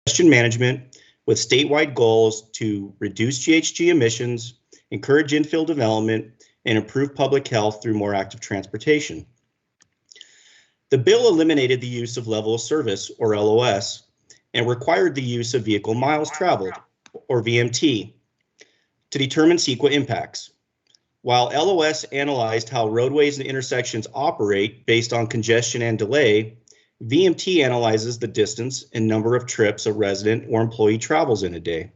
congestion management with statewide goals to reduce GHG emissions, encourage infill development, and improve public health through more active transportation. The bill eliminated the use of level of service, or LOS, and required the use of vehicle miles traveled, or VMT, to determine CEQA impacts. While LOS analyzed how roadways and intersections operate based on congestion and delay, VMT analyzes the distance and number of trips a resident or employee travels in a day.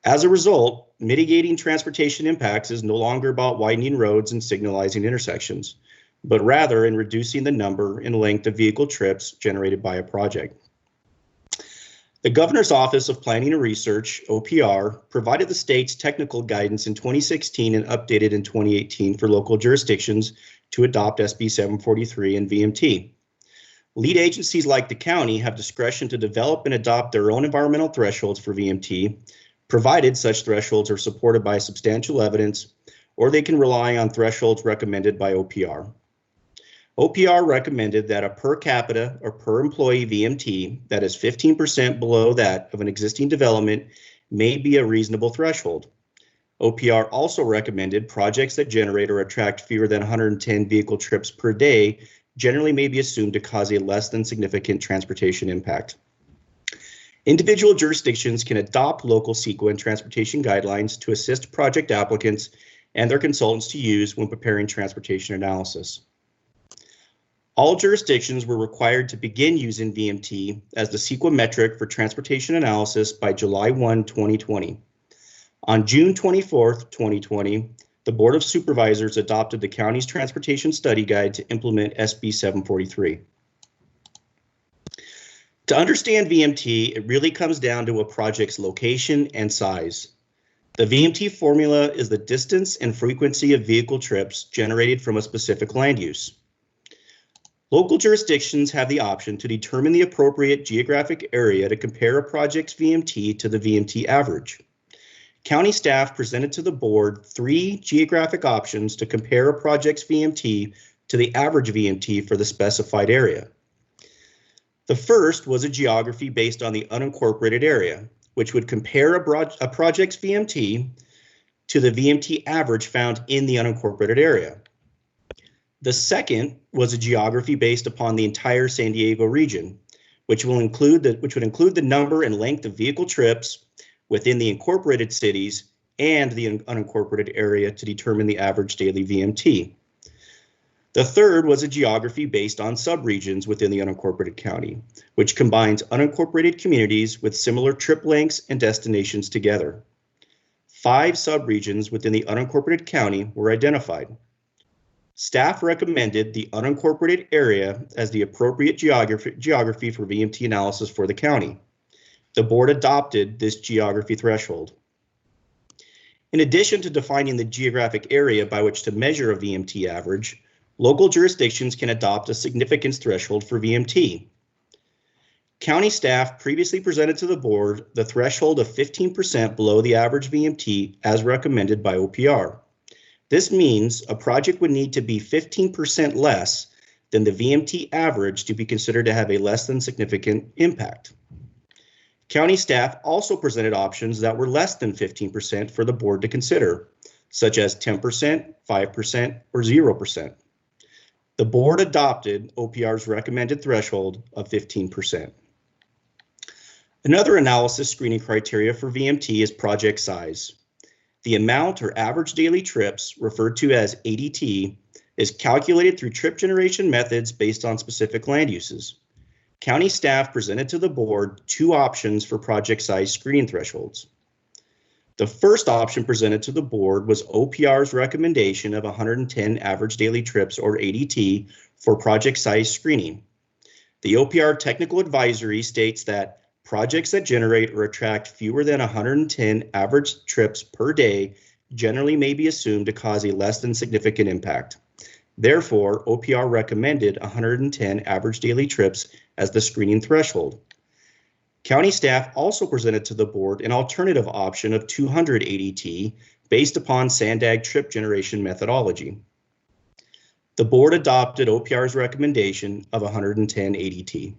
As a result, mitigating transportation impacts is no longer about widening roads and signalizing intersections, but rather in reducing the number and length of vehicle trips generated by a project. The Governor's Office of Planning and Research, OPR, provided the state's technical guidance in 2016 and updated in 2018 for local jurisdictions to adopt SB 743 and VMT. Lead agencies like the county have discretion to develop and adopt their own environmental thresholds for VMT, provided such thresholds are supported by substantial evidence, or they can rely on thresholds recommended by OPR. OPR recommended that a per capita or per employee VMT that is 15% below that of an existing development may be a reasonable threshold. OPR also recommended projects that generate or attract fewer than 110 vehicle trips per day generally may be assumed to cause a less than significant transportation impact. Individual jurisdictions can adopt local CEQA and transportation guidelines to assist project applicants and their consultants to use when preparing transportation analysis. All jurisdictions were required to begin using VMT as the CEQA metric for transportation analysis by July 1, 2020. On June 24, 2020, the Board of Supervisors adopted the county's transportation study guide to implement SB 743. To understand VMT, it really comes down to a project's location and size. The VMT formula is the distance and frequency of vehicle trips generated from a specific land use. Local jurisdictions have the option to determine the appropriate geographic area to compare a project's VMT to the VMT average. County staff presented to the board 3 geographic options to compare a project's VMT to the average VMT for the specified area. The first was a geography based on the unincorporated area, which would compare a project's VMT to the VMT average found in the unincorporated area. The second was a geography based upon the entire San Diego region, which would include the number and length of vehicle trips within the incorporated cities and the unincorporated area to determine the average daily VMT. The third was a geography based on subregions within the unincorporated county, which combines unincorporated communities with similar trip lengths and destinations together. 5 subregions within the unincorporated county were identified. Staff recommended the unincorporated area as the appropriate geography for VMT analysis for the county. The board adopted this geography threshold. In addition to defining the geographic area by which to measure a VMT average, local jurisdictions can adopt a significance threshold for VMT. County staff previously presented to the board the threshold of 15% below the average VMT as recommended by OPR. This means a project would need to be 15% less than the VMT average to be considered to have a less than significant impact. County staff also presented options that were less than 15% for the board to consider, such as 10%, 5%, or 0%. The board adopted OPR's recommended threshold of 15%. Another analysis screening criteria for VMT is project size. The amount or average daily trips, referred to as ADT, is calculated through trip generation methods based on specific land uses. County staff presented to the board 2 options for project size screening thresholds. The first option presented to the board was OPR's recommendation of 110 average daily trips, or ADT, for project size screening. The OPR technical advisory states that projects that generate or attract fewer than 110 average trips per day generally may be assumed to cause a less than significant impact. Therefore, OPR recommended 110 average daily trips as the screening threshold. County staff also presented to the board an alternative option of 200 ADT based upon SANDAG trip generation methodology. The board adopted OPR's recommendation of 110 ADT.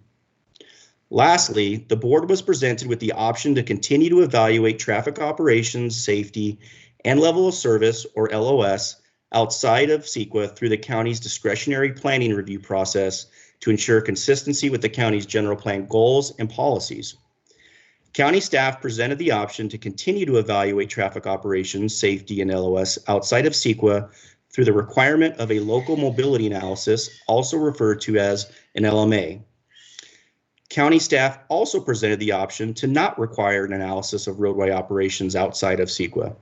Lastly, the board was presented with the option to continue to evaluate traffic operations, safety, and level of service, or LOS, outside of CEQA through the county's discretionary planning review process to ensure consistency with the county's general plan goals and policies. County staff presented the option to continue to evaluate traffic operations, safety, and LOS outside of CEQA through the requirement of a local mobility analysis, also referred to as an LMA. County staff also presented the option to not require an analysis of roadway operations outside of CEQA.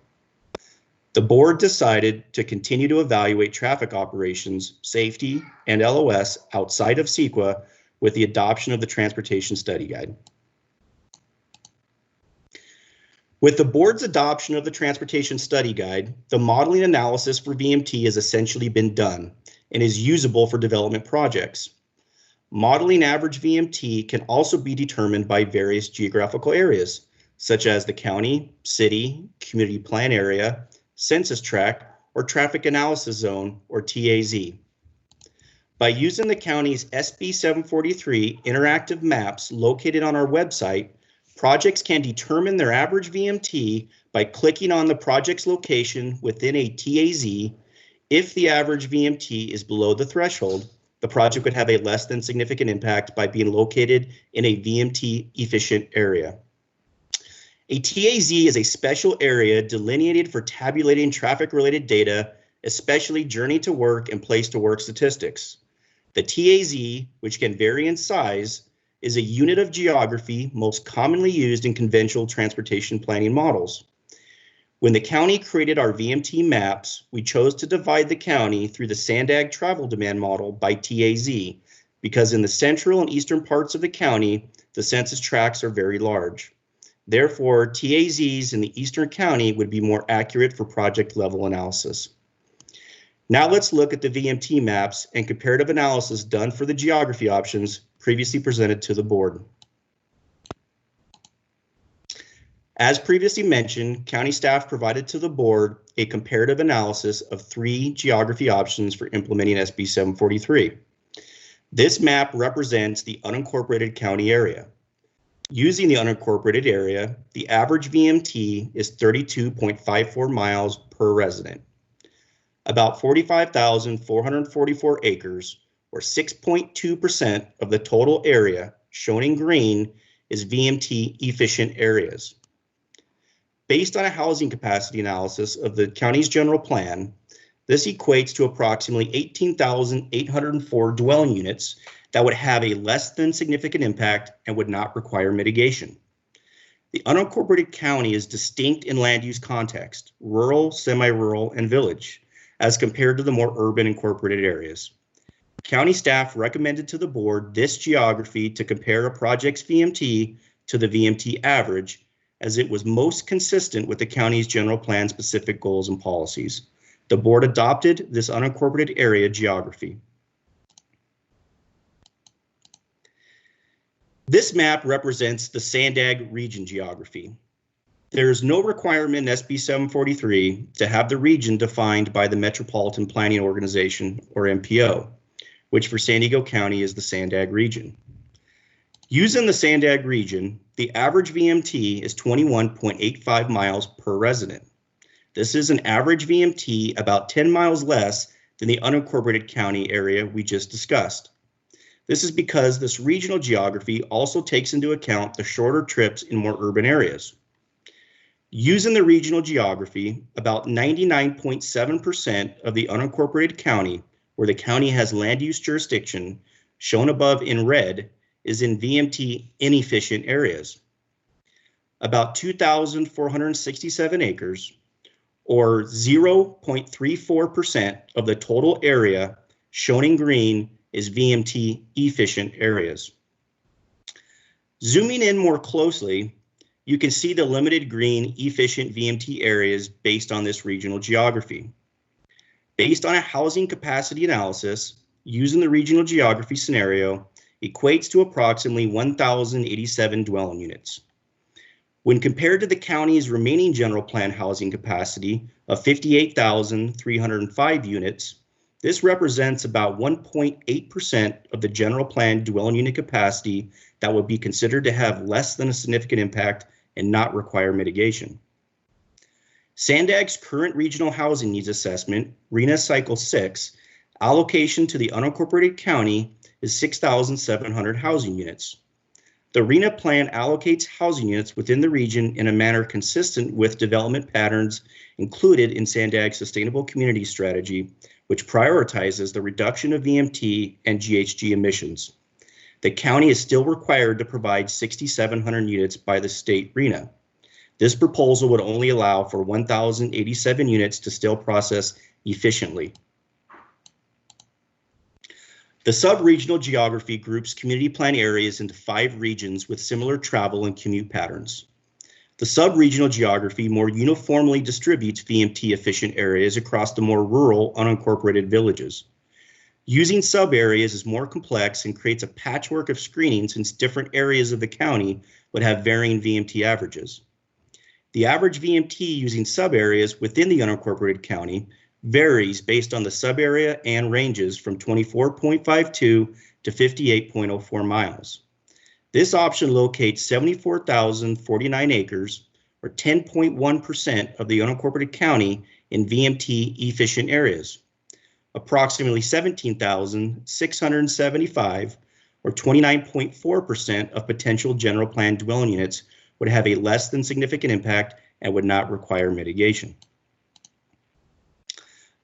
The board decided to continue to evaluate traffic operations, safety, and LOS outside of CEQA with the adoption of the Transportation Study Guide. With the board's adoption of the Transportation Study Guide, the modeling analysis for VMT has essentially been done and is usable for development projects. Modeling average VMT can also be determined by various geographical areas, such as the county, city, community plan area, census tract, or traffic analysis zone, or TAZ. By using the county's SB 743 interactive maps located on our website, projects can determine their average VMT by clicking on the project's location within a TAZ. If the average VMT is below the threshold, the project would have a less than significant impact by being located in a VMT efficient area. A TAZ is a special area delineated for tabulating traffic-related data, especially journey to work and place to work statistics. The TAZ, which can vary in size, is a unit of geography most commonly used in conventional transportation planning models. When the county created our VMT maps, we chose to divide the county through the SANDAG travel demand model by TAZ, because in the central and eastern parts of the county, the census tracts are very large. Therefore, TAZs in the eastern county would be more accurate for project level analysis. Now let's look at the VMT maps and comparative analysis done for the geography options previously presented to the board. As previously mentioned, county staff provided to the board a comparative analysis of 3 geography options for implementing SB 743. This map represents the unincorporated county area. Using the unincorporated area, the average VMT is 32.54 miles per resident. About 45,444 acres, or 6.2% of the total area, shown in green, is VMT efficient areas. Based on a housing capacity analysis of the county's general plan, this equates to approximately 18,804 dwelling units that would have a less than significant impact and would not require mitigation. The unincorporated county is distinct in land use context, rural, semi-rural, and village, as compared to the more urban incorporated areas. County staff recommended to the board this geography to compare a project's VMT to the VMT average, as it was most consistent with the county's general plan specific goals and policies. The board adopted this unincorporated area geography. This map represents the SANDAG region geography. There is no requirement in SB 743 to have the region defined by the Metropolitan Planning Organization, or MPO, which for San Diego County is the SANDAG region. Using the SANDAG region, the average VMT is 21.85 miles per resident. This is an average VMT about 10 miles less than the unincorporated county area we just discussed. This is because this regional geography also takes into account the shorter trips in more urban areas. Using the regional geography, about 99.7% of the unincorporated county, where the county has land use jurisdiction, shown above in red, is in VMT inefficient areas. About 2,467 acres, or 0.34% of the total area, shown in green, is VMT efficient areas. Zooming in more closely, you can see the limited green efficient VMT areas based on this regional geography. Based on a housing capacity analysis, using the regional geography scenario, equates to approximately 1,087 dwelling units. When compared to the county's remaining general plan housing capacity of 58,305 units, This represents about 1.8% of the general plan dwelling unit capacity that would be considered to have less than a significant impact and not require mitigation. SANDAG's current regional housing needs assessment, RHNA Cycle 6, allocation to the unincorporated county is 6,700 housing units. The RHNA plan allocates housing units within the region in a manner consistent with development patterns included in SANDAG's Sustainable Community Strategy, which prioritizes the reduction of VMT and GHG emissions. The county is still required to provide 6,700 units by the state RHNA. This proposal would only allow for 1,087 units to still process efficiently. The sub-regional geography groups community plan areas into 5 regions with similar travel and commute patterns. The sub-regional geography more uniformly distributes VMT-efficient areas across the more rural, unincorporated villages. Using sub-areas is more complex and creates a patchwork of screening since different areas of the county would have varying VMT averages. The average VMT using sub-areas within the unincorporated county varies based on the sub-area and ranges from 24.52 to 58.04 miles. This option locates 74,049 acres, or 10.1% of the unincorporated county in VMT-efficient areas. Approximately 17,675, or 29.4% of potential general plan dwelling units would have a less than significant impact and would not require mitigation.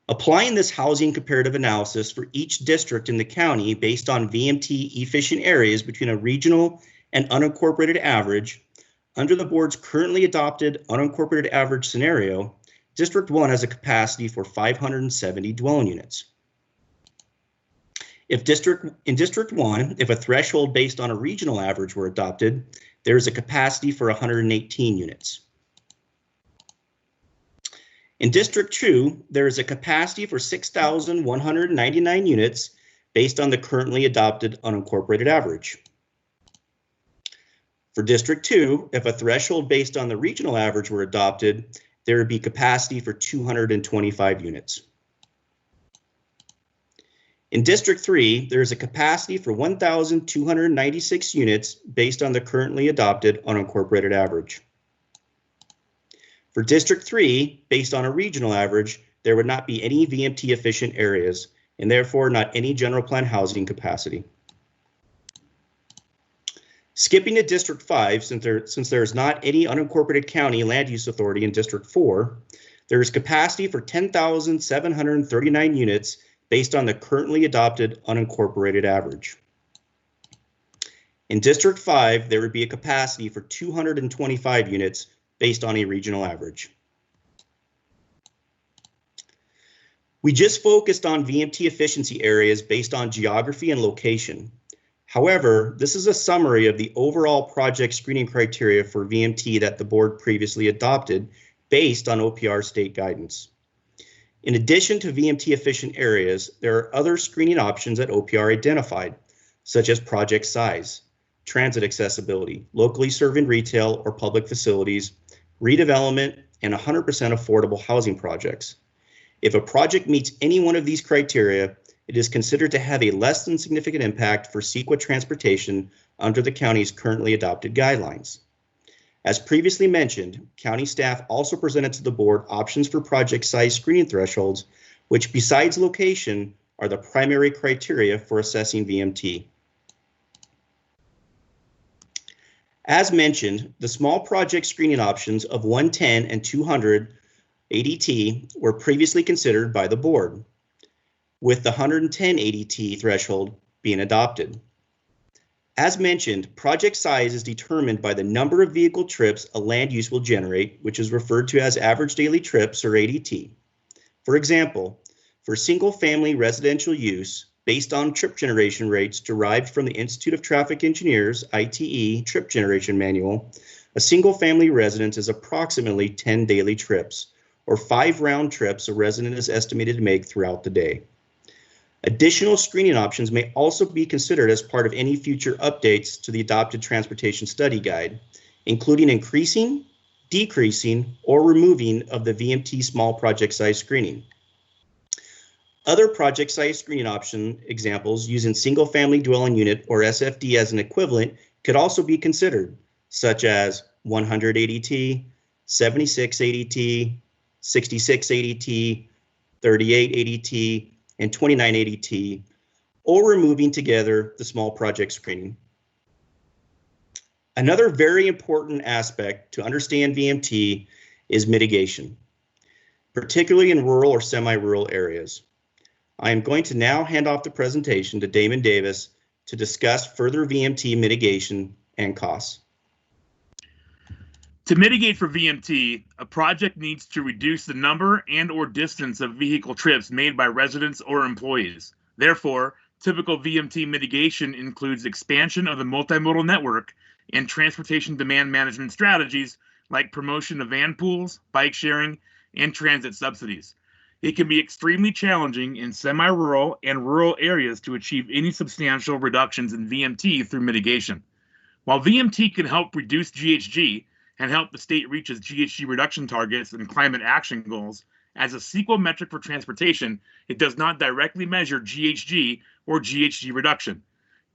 Applying this housing comparative analysis for each district in the county based on VMT efficient areas between a regional and unincorporated average, under the board's currently adopted unincorporated average scenario, District 1 has a capacity for 570 dwelling units. In District 1, if a threshold based on a regional average were adopted, there is a capacity for 118 units. In District 2, there is a capacity for 6,199 units based on the currently adopted unincorporated average. For District 2, if a threshold based on the regional average were adopted, there would be capacity for 225 units. In District 3, there is a capacity for 1,296 units based on the currently adopted unincorporated average. For District 3, based on a regional average, there would not be any VMT efficient areas and therefore not any general plan housing capacity. Skipping to District 5, since there is not any unincorporated county land use authority in District 4, there is capacity for 10,739 units based on the currently adopted unincorporated average. In District 5, there would be a capacity for 225 units based on a regional average. We just focused on VMT efficiency areas based on geography and location. However, this is a summary of the overall project screening criteria for VMT that the board previously adopted based on OPR state guidance. In addition to VMT efficient areas, there are other screening options that OPR identified, such as project size, transit accessibility, locally serving retail or public facilities, redevelopment, and 100% affordable housing projects. If a project meets any one of these criteria, it is considered to have a less than significant impact for CEQA transportation under the county's currently adopted guidelines. As previously mentioned, county staff also presented to the board options for project size screening thresholds, which besides location are the primary criteria for assessing VMT. As mentioned, the small project screening options of 110 and 200 ADT were previously considered by the board, with the 110 ADT threshold being adopted. As mentioned, project size is determined by the number of vehicle trips a land use will generate, which is referred to as average daily trips or ADT. For example, for single-family residential use, based on trip generation rates derived from the Institute of Traffic Engineers, ITE, trip generation manual, a single-family residence is approximately 10 daily trips, or 5 round trips a resident is estimated to make throughout the day. Additional screening options may also be considered as part of any future updates to the adopted transportation study guide, including increasing, decreasing, or removing of the VMT small project size screening. Other project size screening option examples using single family dwelling unit or SFD as an equivalent could also be considered, such as 100 ADT, 76 ADT, 66 ADT, 38 ADT, and 29 ADT, or removing together the small project screening. Another very important aspect to understand VMT is mitigation, particularly in rural or semi-rural areas. I am going to now hand off the presentation to Damon Davis to discuss further VMT mitigation and costs. To mitigate for VMT, a project needs to reduce the number and/or distance of vehicle trips made by residents or employees. Therefore, typical VMT mitigation includes expansion of the multimodal network and transportation demand management strategies like promotion of van pools, bike sharing, and transit subsidies. It can be extremely challenging in semi-rural and rural areas to achieve any substantial reductions in VMT through mitigation. While VMT can help reduce GHG and help the state reach its GHG reduction targets and climate action goals, as a CEQA metric for transportation, it does not directly measure GHG or GHG reduction.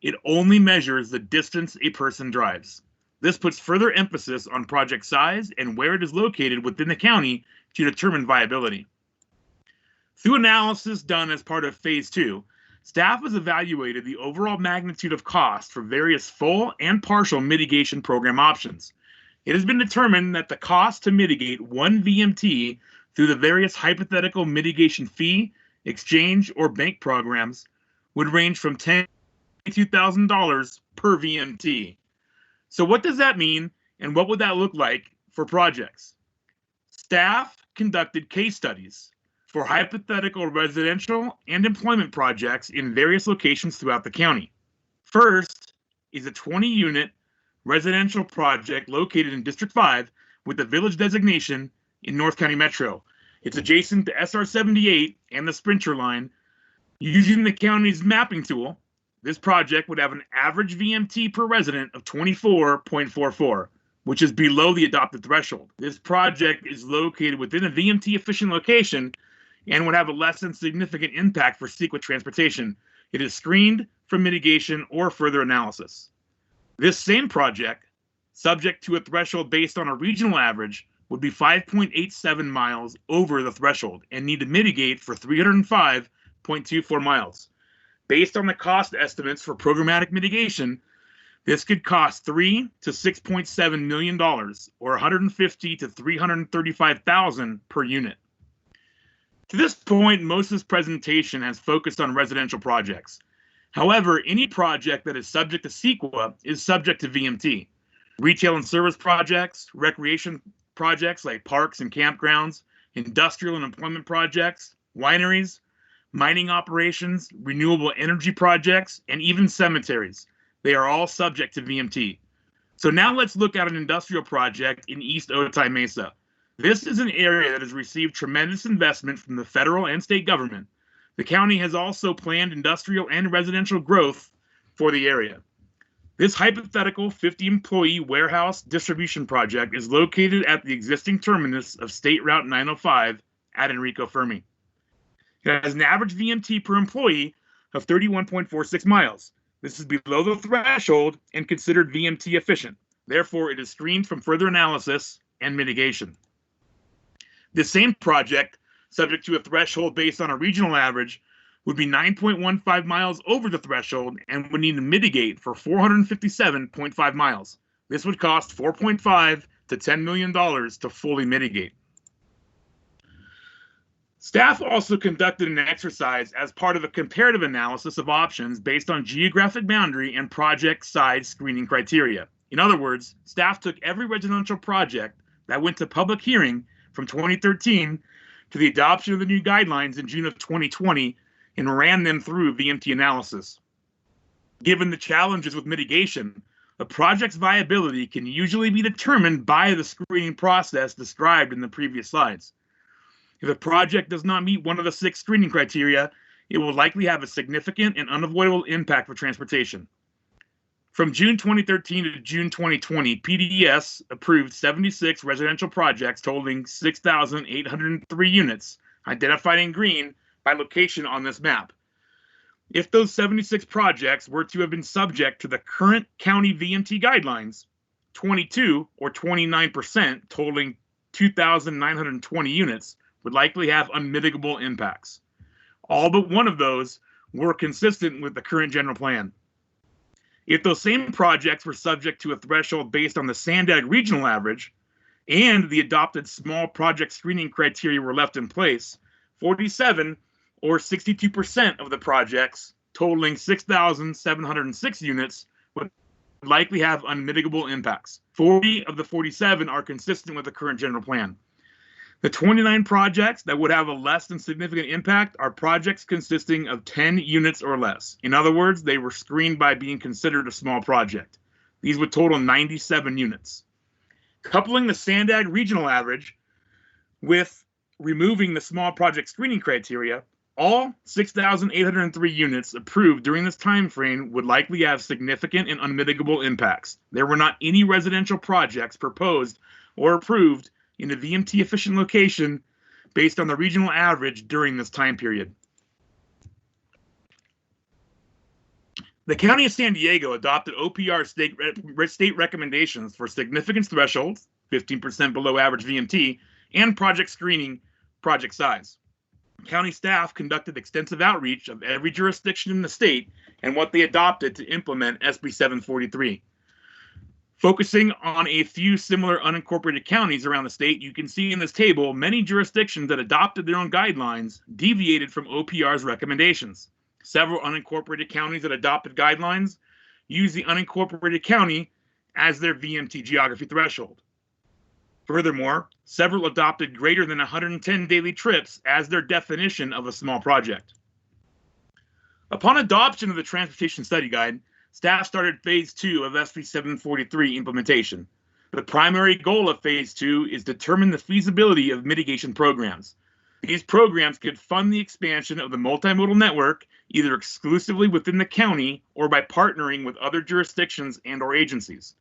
It only measures the distance a person drives. This puts further emphasis on project size and where it is located within the county to determine viability. Through analysis done as part of Phase 2, staff has evaluated the overall magnitude of cost for various full and partial mitigation program options. It has been determined that the cost to mitigate one VMT through the various hypothetical mitigation fee, exchange, or bank programs would range from $10,000 to $22,000 per VMT. So what does that mean, and what would that look like for projects? Staff conducted case studies for hypothetical residential and employment projects in various locations throughout the county. First is a 20-unit residential project located in District 5 with the village designation in North County Metro. It's adjacent to SR 78 and the Sprinter line. Using the county's mapping tool, this project would have an average VMT per resident of 24.44, which is below the adopted threshold. This project is located within a VMT efficient location and would have a less than significant impact for CEQA transportation. It is screened for mitigation or further analysis. This same project, subject to a threshold based on a regional average, would be 5.87 miles over the threshold and need to mitigate for 305.24 miles. Based on the cost estimates for programmatic mitigation, this could cost $3 to $6.7 million, or $150,000 to $335,000 per unit. To this point, most of this presentation has focused on residential projects. However, any project that is subject to CEQA is subject to VMT. Retail and service projects, recreation projects like parks and campgrounds, industrial and employment projects, wineries, mining operations, renewable energy projects, and even cemeteries. They are all subject to VMT. So now let's look at an industrial project in East Otay Mesa. This is an area that has received tremendous investment from the federal and state government. The county has also planned industrial and residential growth for the area. This hypothetical 50-employee warehouse distribution project is located at the existing terminus of State Route 905 at Enrico Fermi. It has an average VMT per employee of 31.46 miles. This is below the threshold and considered VMT efficient. Therefore, it is screened from further analysis and mitigation. This same project, subject to a threshold based on a regional average, would be 9.15 miles over the threshold and would need to mitigate for 457.5 miles. This would cost $4.5 to $10 million to fully mitigate. Staff also conducted an exercise as part of a comparative analysis of options based on geographic boundary and project size screening criteria. In other words, staff took every residential project that went to public hearing from 2013 to the adoption of the new guidelines in June of 2020 and ran them through VMT analysis. Given the challenges with mitigation, a project's viability can usually be determined by the screening process described in the previous slides. If a project does not meet one of the 6 screening criteria, it will likely have a significant and unavoidable impact for transportation. From June 2013 to June 2020, PDES approved 76 residential projects totaling 6,803 units, identified in green by location on this map. If those 76 projects were to have been subject to the current county VMT guidelines, 22 or 29%, totaling 2,920 units, would likely have unmitigable impacts. All but one of those were consistent with the current general plan. If those same projects were subject to a threshold based on the SANDAG regional average and the adopted small project screening criteria were left in place, 47 or 62% of the projects, totaling 6,706 units, would likely have unmitigable impacts. 40 of the 47 are consistent with the current general plan. The 29 projects that would have a less than significant impact are projects consisting of 10 units or less. In other words, they were screened by being considered a small project. These would total 97 units. Coupling the SANDAG regional average with removing the small project screening criteria, all 6,803 units approved during this time frame would likely have significant and unmitigable impacts. There were not any residential projects proposed or approved in a VMT efficient location based on the regional average during this time period. The County of San Diego adopted OPR state recommendations for significance thresholds, 15% below average VMT, and project screening project size. County staff conducted extensive outreach of every jurisdiction in the state and what they adopted to implement SB 743. Focusing on a few similar unincorporated counties around the state, you can see in this table many jurisdictions that adopted their own guidelines deviated from OPR's recommendations. Several unincorporated counties that adopted guidelines use the unincorporated county as their VMT geography threshold. Furthermore, several adopted greater than 110 daily trips as their definition of a small project. Upon adoption of the Transportation Study Guide, staff started Phase 2 of SB 743 implementation. The primary goal of Phase 2 is determine the feasibility of mitigation programs. These programs could fund the expansion of the multimodal network either exclusively within the county or by partnering with other jurisdictions and/or agencies.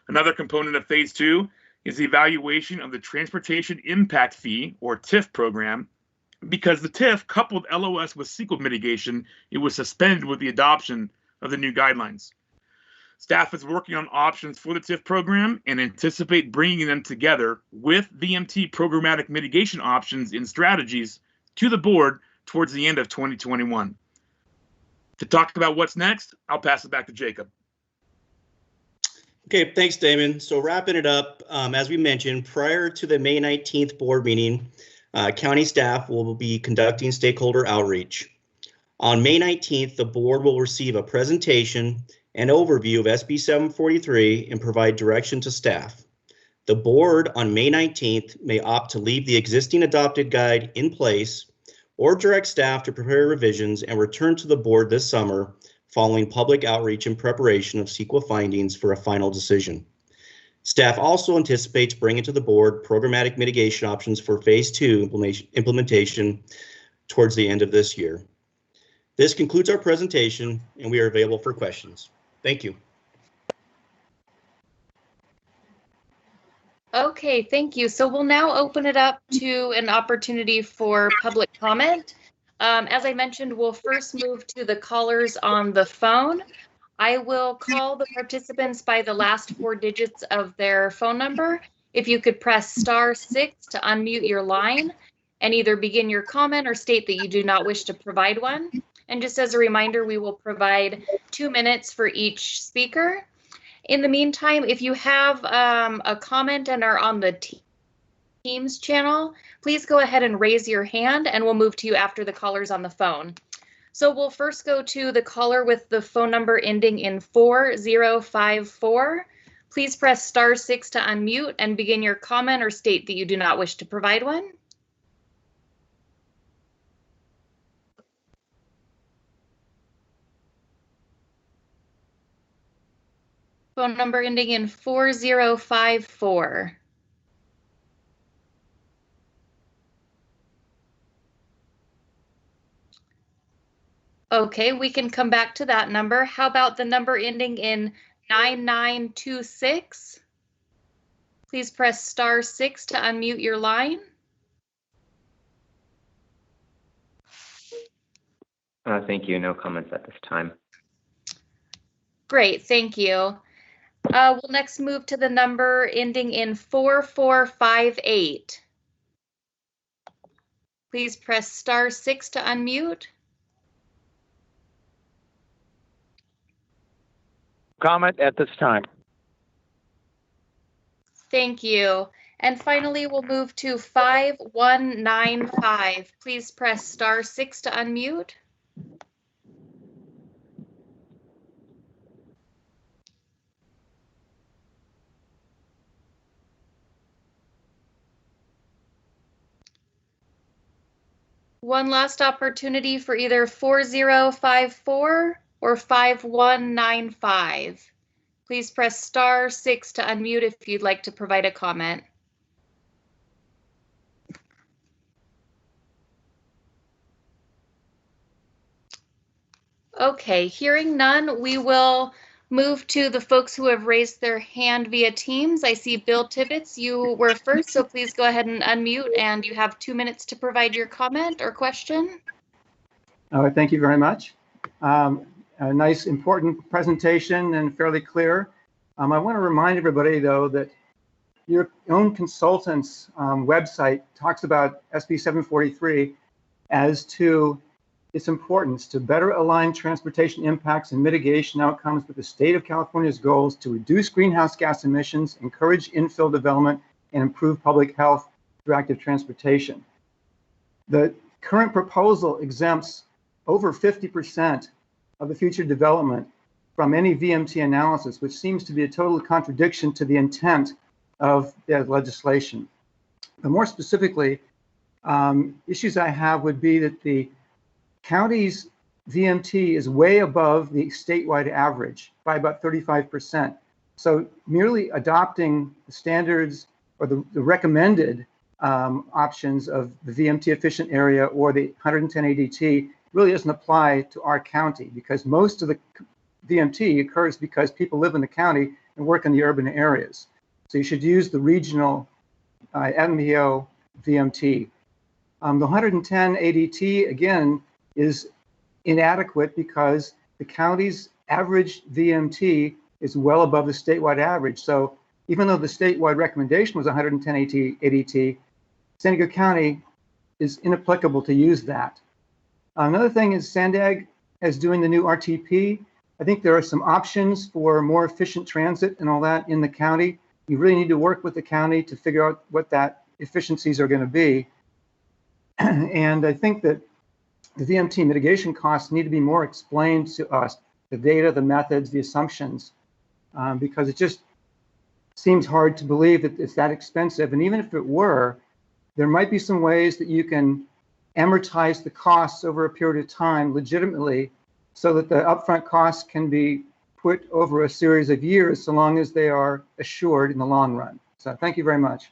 Another component of Phase 2 is the evaluation of the Transportation Impact Fee, or TIF program. Because the TIF coupled LOS with CEQA mitigation, it was suspended with the adoption of the new guidelines. Staff is working on options for the TIF program and anticipate bringing them together with VMT programmatic mitigation options and strategies to the board towards the end of 2021. To talk about what's next, I'll pass it back to Jacob. Okay, thanks, Damon. So wrapping it up, as we mentioned, prior to the May 19th board meeting, county staff will be conducting stakeholder outreach. On May 19th, the board will receive a presentation and overview of SB 743 and provide direction to staff. The board on May 19th may opt to leave the existing adopted guide in place or direct staff to prepare revisions and return to the board this summer following public outreach in preparation of CEQA findings for a final decision. Staff also anticipates bringing to the board programmatic mitigation options for Phase 2 implementation towards the end of this year. This concludes our presentation, and we are available for questions. Thank you. Okay, thank you. So we'll now open it up to an opportunity for public comment. As I mentioned, we'll first move to the callers on the phone. I will call the participants by the last 4 digits of their phone number. If you could press *6 to unmute your line and either begin your comment or state that you do not wish to provide one. And just as a reminder, we will provide 2 minutes for each speaker. In the meantime, if you have a comment and are on the Teams channel, please go ahead and raise your hand and we'll move to you after the callers on the phone. So we'll first go to the caller with the phone number ending in 4054. Please press *6 to unmute and begin your comment or state that you do not wish to provide one. Phone number ending in 4054. Okay, we can come back to that number. How about the number ending in 9926? Please press *6 to unmute your line. Thank you. No comments at this time. Great, thank you. We'll next move to the number ending in 4458. Please press *6 to unmute. Comment at this time. Thank you. And finally, we'll move to 5195. Please press *6 to unmute. One last opportunity for either 4054 or 5195. Please press *6 to unmute if you'd like to provide a comment. Okay, hearing none, we will move to the folks who have raised their hand via Teams. I see Bill Tibbetts, you were first, so please go ahead and unmute, and you have 2 minutes to provide your comment or question. Thank you very much. A nice, important presentation and fairly clear. I want to remind everybody, though, that your own consultant's website talks about SB 743 as to its importance to better align transportation impacts and mitigation outcomes with the state of California's goals to reduce greenhouse gas emissions, encourage infill development, and improve public health through active transportation. The current proposal exempts over 50% of the future development from any VMT analysis, which seems to be a total contradiction to the intent of the legislation. But more specifically, issues I have would be that the county's VMT is way above the statewide average by about 35%. So merely adopting the standards or the recommended options of the VMT efficient area or the 110 ADT really doesn't apply to our county, because most of the VMT occurs because people live in the county and work in the urban areas. So you should use the regional MPO VMT. The 110 ADT, again, is inadequate because the county's average VMT is well above the statewide average. So even though the statewide recommendation was 110 ADT, San Diego County is inapplicable to use that. Another thing is Sandag is doing the new RTP. I think there are some options for more efficient transit and all that in the county. You really need to work with the county to figure out what that efficiencies are going to be. And I think that the VMT mitigation costs need to be more explained to us, the data, the methods, the assumptions, because it just seems hard to believe that it's that expensive. And even if it were, there might be some ways that you can amortize the costs over a period of time legitimately so that the upfront costs can be put over a series of years so long as they are assured in the long run. So thank you very much.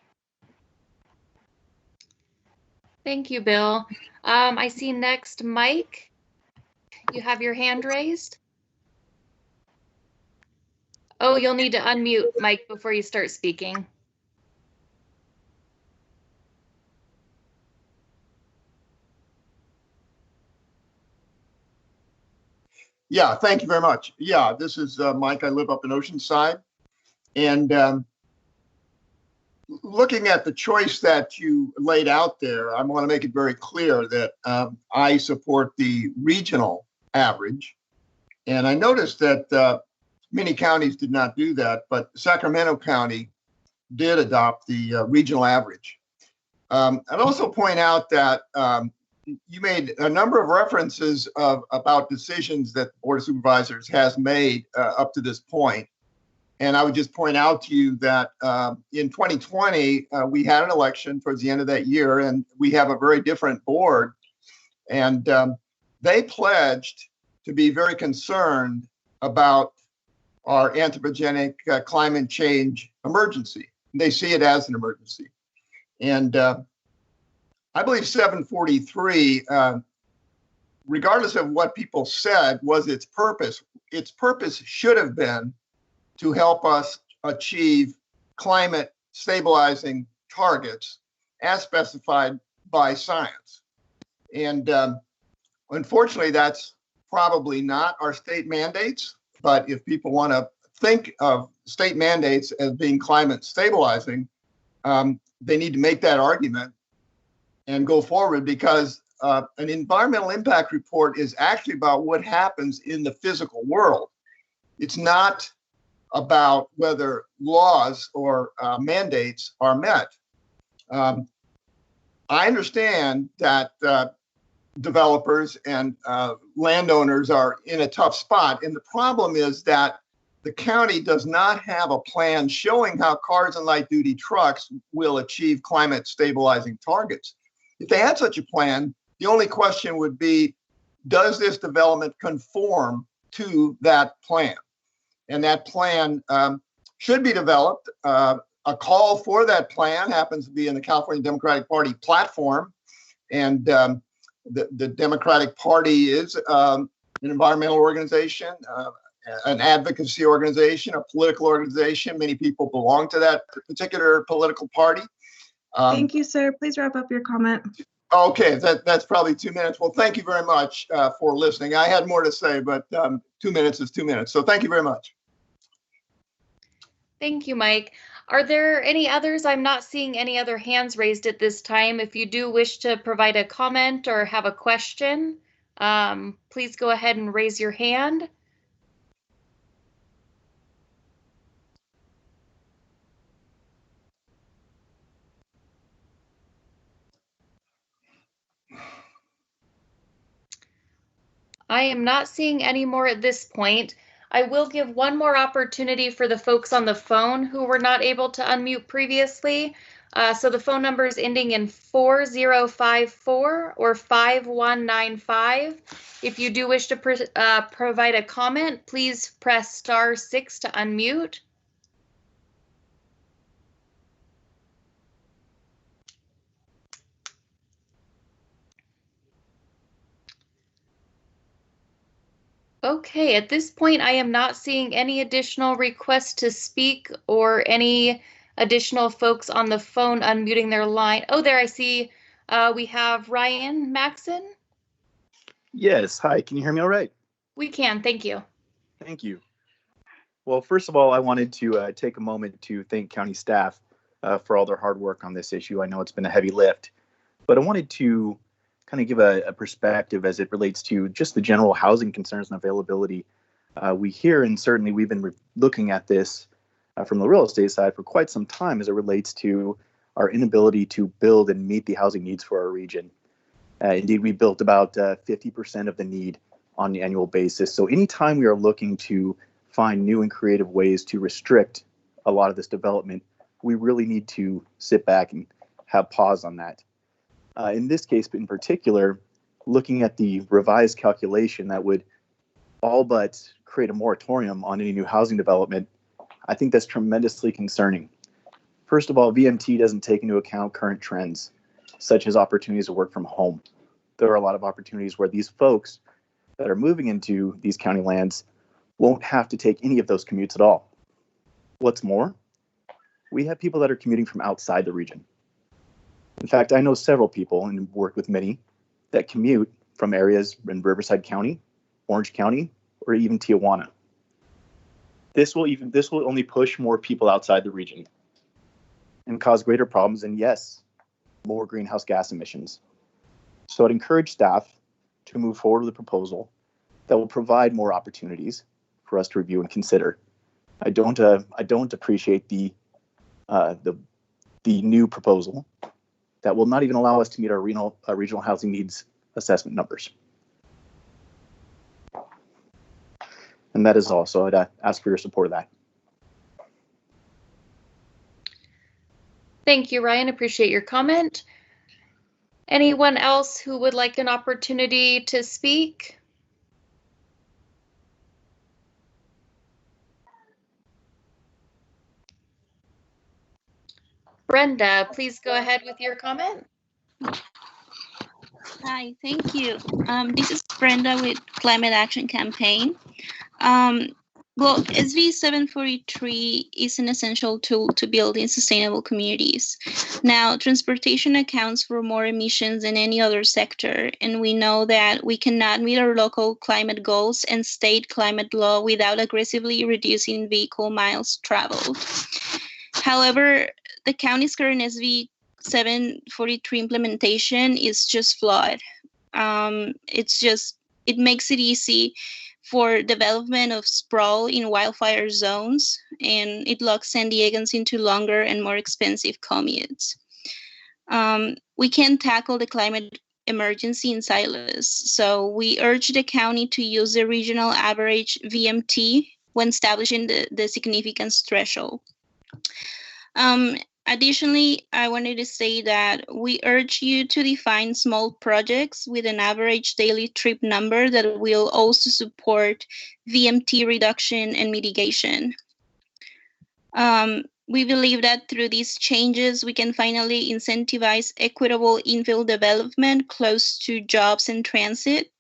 Thank you, Bill. I see next, Mike, you have your hand raised. Oh, you'll need to unmute, Mike, before you start speaking. Yeah, thank you very much. Yeah, this is Mike. I live up in Oceanside. And looking at the choice that you laid out there, I want to make it very clear that I support the regional average. And I noticed that many counties did not do that, but Sacramento County did adopt the regional average. I'd also point out that you made a number of references about decisions that the Board of Supervisors has made up to this point. And I would just point out to you that in 2020, we had an election towards the end of that year, and we have a very different board. And they pledged to be very concerned about our anthropogenic climate change emergency. They see it as an emergency. And I believe 743, regardless of what people said, was its purpose. Its purpose should have been to help us achieve climate stabilizing targets as specified by science. And Unfortunately, that's probably not our state mandates, but if people want to think of state mandates as being climate stabilizing, they need to make that argument and go forward, because an environmental impact report is actually about what happens in the physical world. It's not about whether laws or mandates are met. I understand that developers and landowners are in a tough spot. And the problem is that the county does not have a plan showing how cars and light duty trucks will achieve climate stabilizing targets. If they had such a plan, the only question would be, does this development conform to that plan? And that plan should be developed. A call for that plan happens to be in the California Democratic Party platform. And the Democratic Party is an environmental organization, an advocacy organization, a political organization. Many people belong to that particular political party. Thank you, sir. Please wrap up your comment. Okay, that's probably 2 minutes. Well, thank you very much for listening. I had more to say, but 2 minutes is 2 minutes. So thank you very much. Thank you, Mike. Are there any others? I'm not seeing any other hands raised at this time. If you do wish to provide a comment or have a question, please go ahead and raise your hand. I am not seeing any more at this point. I will give one more opportunity for the folks on the phone who were not able to unmute previously. So the phone numbers ending in 4054 or 5195. If you do wish to provide a comment, please press *6 to unmute. Okay, at this point, I am not seeing any additional requests to speak or any additional folks on the phone unmuting their line. Oh, there I see we have Ryan Maxon. Yes, hi, can you hear me all right? We can, thank you. Thank you. Well, first of all, I wanted to take a moment to thank county staff for all their hard work on this issue. I know it's been a heavy lift, but I wanted to kind of give a perspective as it relates to just the general housing concerns and availability. We hear, and certainly we've been looking at this from the real estate side for quite some time as it relates to our inability to build and meet the housing needs for our region. Indeed, we built about 50% of the need on an annual basis. So anytime we are looking to find new and creative ways to restrict a lot of this development, we really need to sit back and have pause on that. In this case, in particular, looking at the revised calculation that would all but create a moratorium on any new housing development, I think that's tremendously concerning. First of all, VMT doesn't take into account current trends, such as opportunities to work from home. There are a lot of opportunities where these folks that are moving into these county lands won't have to take any of those commutes at all. What's more, we have people that are commuting from outside the region. In fact, I know several people and work with many that commute from areas in Riverside County, Orange County, or even Tijuana. This will only push more people outside the region and cause greater problems and, yes, more greenhouse gas emissions. So I'd encourage staff to move forward with a proposal that will provide more opportunities for us to review and consider. I don't appreciate the new proposal that will not even allow us to meet our regional housing needs assessment numbers. And that is all. So I'd ask for your support of that. Thank you, Ryan. Appreciate your comment. Anyone else who would like an opportunity to speak? Brenda, please go ahead with your comment. Hi, thank you. This is Brenda with Climate Action Campaign. Well, SV 743 is an essential tool to building sustainable communities. Now, transportation accounts for more emissions than any other sector, and we know that we cannot meet our local climate goals and state climate law without aggressively reducing vehicle miles traveled. However, the county's current SV 743 implementation is just flawed. It makes it easy for development of sprawl in wildfire zones, and it locks San Diegans into longer and more expensive commutes. We can't tackle the climate emergency in silos, so we urge the county to use the regional average VMT when establishing the significance threshold. Additionally, I wanted to say that we urge you to define small projects with an average daily trip number that will also support VMT reduction and mitigation. We believe that through these changes, we can finally incentivize equitable infill development close to jobs and transit,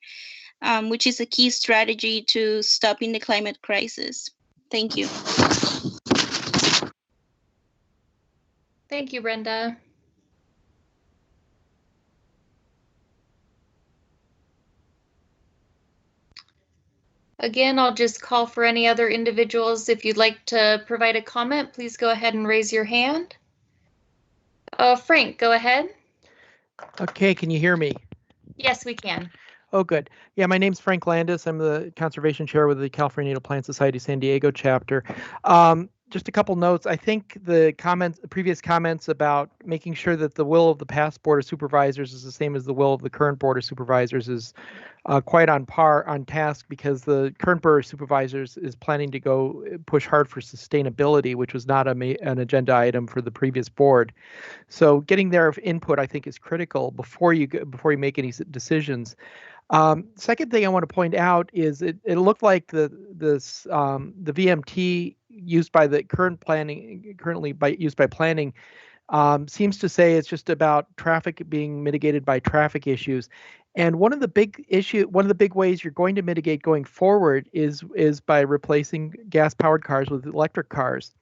which is a key strategy to stopping the climate crisis. Thank you. Thank you, Brenda. Again, I'll just call for any other individuals. If you'd like to provide a comment, please go ahead and raise your hand. Frank, go ahead. Okay, can you hear me? Yes, we can. Oh, good. Yeah, my name's Frank Landis. I'm the conservation chair with the California Native Plant Society San Diego chapter. Just a couple notes. I think the previous comments about making sure that the will of the past board of supervisors is the same as the will of the current board of supervisors is quite on task, because the current board of supervisors is planning to go push hard for sustainability, which was not an agenda item for the previous board. So getting their input, I think, is critical before you make any decisions. Second thing I want to point out is it looked like the VMT used by the used by planning seems to say it's just about traffic being mitigated by traffic issues. And one of the big ways you're going to mitigate going forward is by replacing gas-powered cars with electric cars.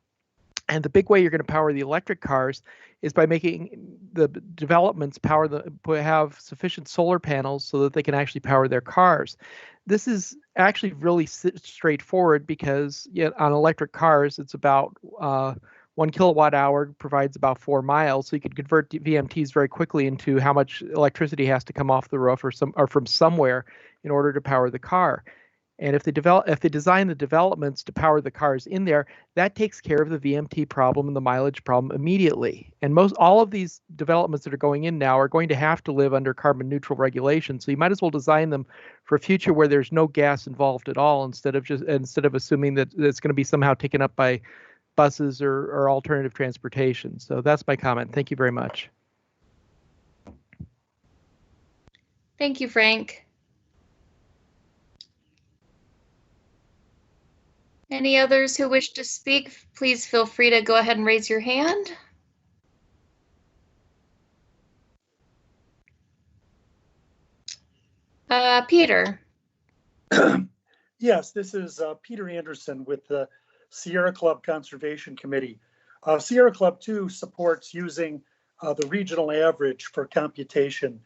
And the big way you're going to power the electric cars is by making the developments have sufficient solar panels so that they can actually power their cars. This is actually really straightforward, because on electric cars, it's about 1 kilowatt hour provides about 4 miles. So you could convert VMTs very quickly into how much electricity has to come off the roof or from somewhere in order to power the car. And if they design the developments to power the cars in there, that takes care of the VMT problem and the mileage problem immediately. And all of these developments that are going in now are going to have to live under carbon neutral regulation. So you might as well design them for a future where there's no gas involved at all, instead of assuming that it's going to be somehow taken up by buses or alternative transportation. So that's my comment. Thank you very much. Thank you, Frank. Any others who wish to speak, please feel free to go ahead and raise your hand. Peter. Yes, this is Peter Anderson with the Sierra Club Conservation Committee. Sierra Club 2 supports using the regional average for computation.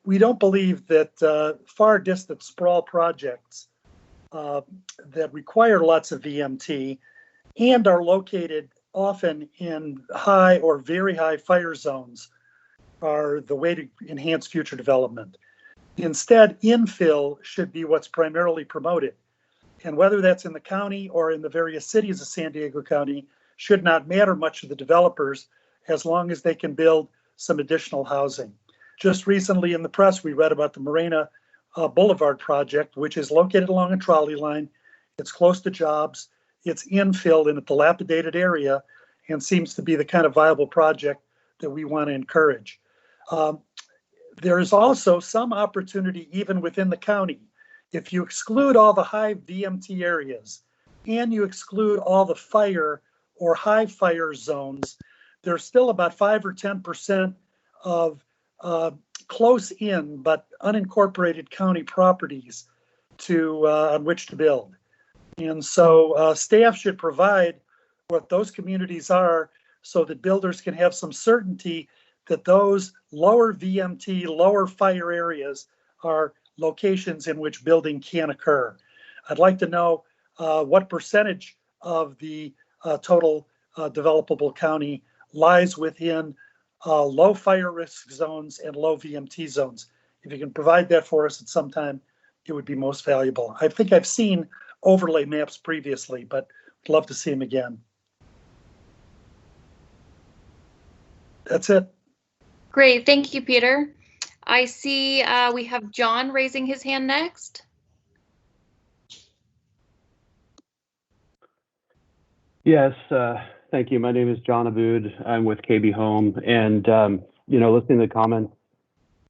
We don't believe that far distant sprawl projects that require lots of VMT and are located often in high or very high fire zones are the way to enhance future development. Instead, infill should be what's primarily promoted. And whether that's in the county or in the various cities of San Diego County should not matter much to the developers, as long as they can build some additional housing. Just recently in the press, we read about the Morena Boulevard project, which is located along a trolley line. It's close to jobs. It's infill in a dilapidated area and seems to be the kind of viable project that we want to encourage. There is also some opportunity even within the county. If you exclude all the high VMT areas and you exclude all the fire or high fire zones, there's still about 5 or 10% of close in but unincorporated county properties on which to build. And so staff should provide what those communities are so that builders can have some certainty that those lower VMT, lower fire areas are locations in which building can occur. I'd like to know what percentage of the total developable county lies within low fire risk zones and low VMT zones. If you can provide that for us at some time, it would be most valuable. I think I've seen overlay maps previously, but I'd love to see them again. That's it. Great, thank you, Peter. I see we have John raising his hand next. Yes, thank you. My name is John Aboud. I'm with KB Home, and listening to the comments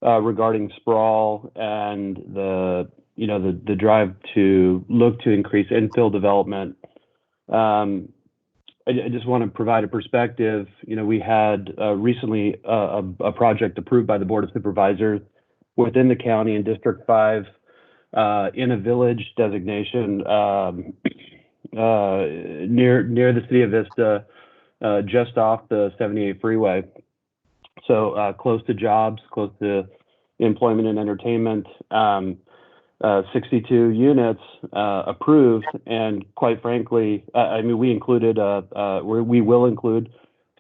regarding sprawl and the drive to look to increase infill development. I just want to provide a perspective. We had recently a project approved by the Board of Supervisors within the county in District 5 in a village designation near the city of Vista, just off the 78 freeway. So close to jobs, close to employment and entertainment. 62 units approved, and quite frankly, we included we will include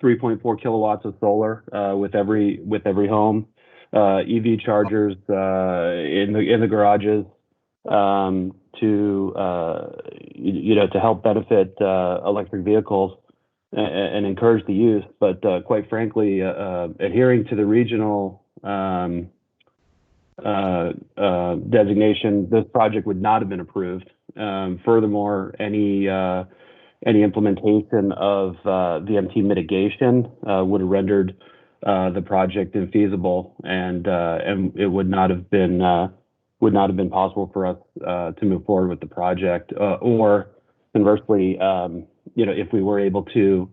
3.4 kilowatts of solar with every home, EV chargers in the garages to help benefit electric vehicles and encourage the use. But quite frankly, adhering to the regional designation, this project would not have been approved. Furthermore, any implementation of VMT mitigation would have rendered the project infeasible, and it would not have been possible for us to move forward with the project. Or conversely, if we were able to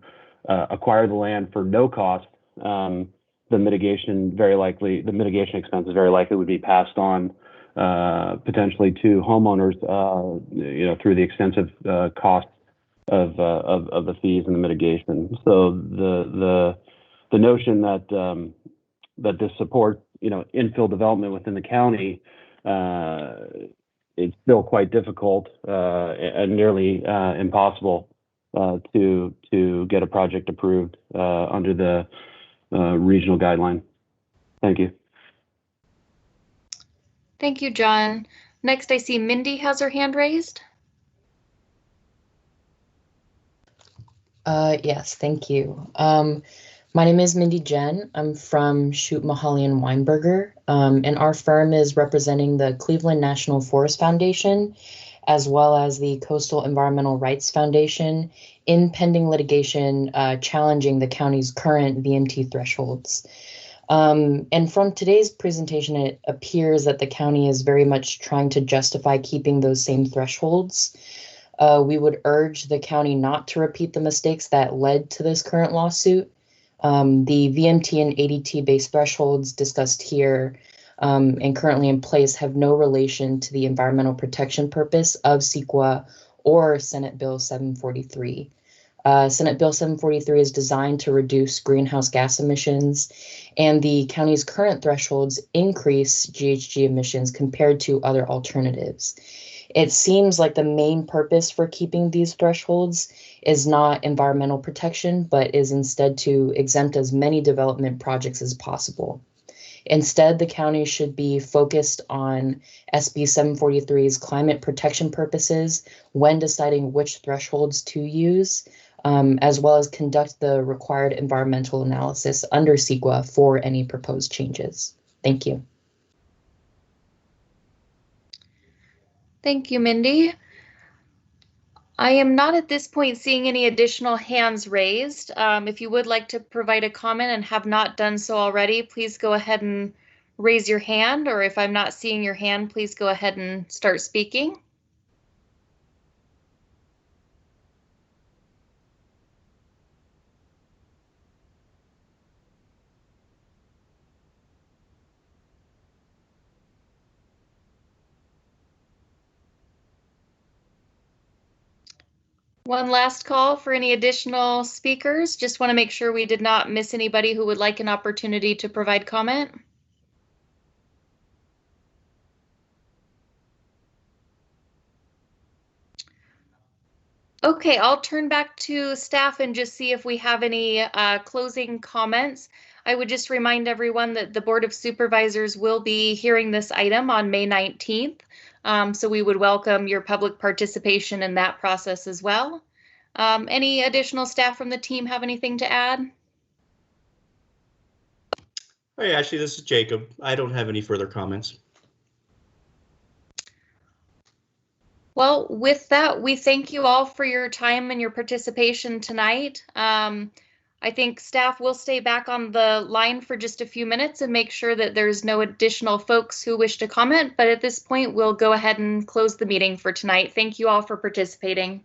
acquire the land for no cost, the mitigation expenses very likely would be passed on potentially to homeowners, through the extensive cost of the fees and the mitigation. So the notion that this supports infill development within the county, it's still quite difficult and nearly impossible to get a project approved under the regional guideline. Thank you. Thank you, John. Next, I see Mindy has her hand raised. Yes, thank you. My name is Mindy Jen. I'm from Shoot Mahali and Weinberger, and our firm is representing the Cleveland National Forest Foundation, as well as the Coastal Environmental Rights Foundation, in pending litigation challenging the county's current VMT thresholds. And from today's presentation, it appears that the county is very much trying to justify keeping those same thresholds. We would urge the county not to repeat the mistakes that led to this current lawsuit. The VMT and ADT-based thresholds discussed here and currently in place have no relation to the environmental protection purpose of CEQA or Senate Bill 743. Senate Bill 743 is designed to reduce greenhouse gas emissions, and the county's current thresholds increase GHG emissions compared to other alternatives. It seems like the main purpose for keeping these thresholds is not environmental protection, but is instead to exempt as many development projects as possible. Instead, the county should be focused on SB 743's climate protection purposes when deciding which thresholds to use, as well as conduct the required environmental analysis under CEQA for any proposed changes. Thank you. Thank you, Mindy. I am not at this point seeing any additional hands raised. If you would like to provide a comment and have not done so already, please go ahead and raise your hand, or if I'm not seeing your hand, please go ahead and start speaking. One last call for any additional speakers. Just want to make sure we did not miss anybody who would like an opportunity to provide comment. Okay, I'll turn back to staff and just see if we have any closing comments. I would just remind everyone that the Board of Supervisors will be hearing this item on May 19th. So we would welcome your public participation in that process as well. Any additional staff from the team have anything to add? Hey, Ashley, this is Jacob. I don't have any further comments. Well, with that, we thank you all for your time and your participation tonight. I think staff will stay back on the line for just a few minutes and make sure that there's no additional folks who wish to comment. But at this point, we'll go ahead and close the meeting for tonight. Thank you all for participating.